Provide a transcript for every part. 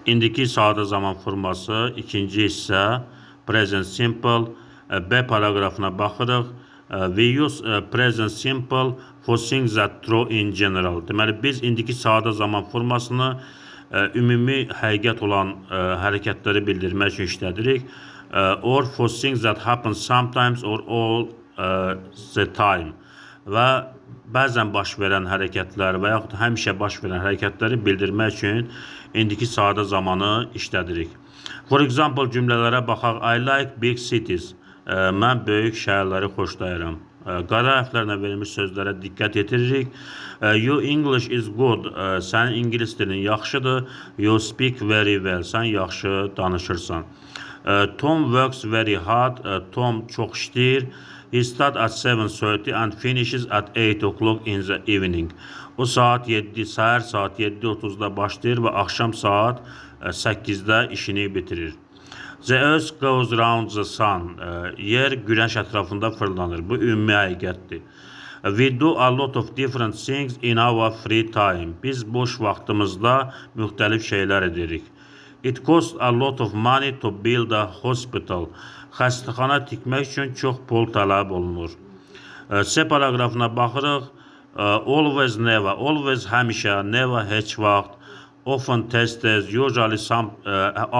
İndiki sadə zaman forması, ikinci hissə, present simple, B paragrafına baxırıq. We use present simple for things that true in general. Deməli, biz indiki sadə zaman formasını ümumi həqiqət olan hərəkətləri bildirmək üçün işlədirik. Or for things that happen sometimes or all the time. Və bəzən baş verən hərəkətlər və yaxud həmişə baş verən hərəkətləri bildirmək üçün indiki sadə zamanı işlədirik. For example, cümlələrə baxaq. I like big cities. Mən böyük şəhərləri xoşlayıram. Qara hərflərlə verilmiş sözlərə diqqət yetiririk. Your English is good. Sənin ingilis dilin yaxşıdır. You speak very well. Sən yaxşı danışırsan. Tom works very hard. Tom çox işləyir. He starts at 7:30 and finishes at 8 o'clock in the evening. O səhər saat 7:30-da başlayır və axşam saat 8-də işini bitirir. The earth goes round the sun. Yer güneş ətrafında fırlanır. Bu ümumi həqiqətdir. We do a lot of different things in our free time. Biz boş vaxtımızda müxtəlif şeylər edirik. It costs a lot of money to build a hospital. Xəstəxana tikmək üçün çox pul tələb olunur. C paragrafına baxırıq. Always, never. Always həmişə, never heç vaxt. Often, tez-tez, usually,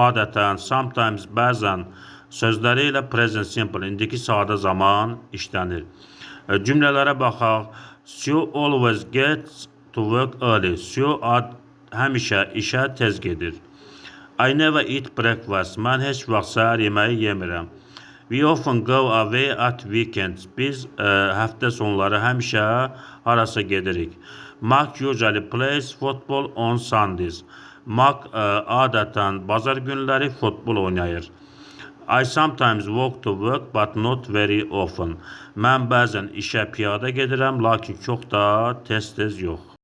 adətən, sometimes, bəzən sözləri ilə present simple, indiki sadə zaman işlənir. Cümlələrə baxaq. Sue always gets to work early. Sue həmişə işə tez gedir. I never eat breakfast. Mən heç vaxt səhər yeməyi yemirəm. We often go away at weekends. Biz həftə sonları həmişə harasa gedirik. Mark usually plays football on Sundays. Mark adətən bazar günləri futbol oynayır. I sometimes walk to work but not very often. Mən bəzən işə piyada gedirəm, lakin çox da tez-tez yox.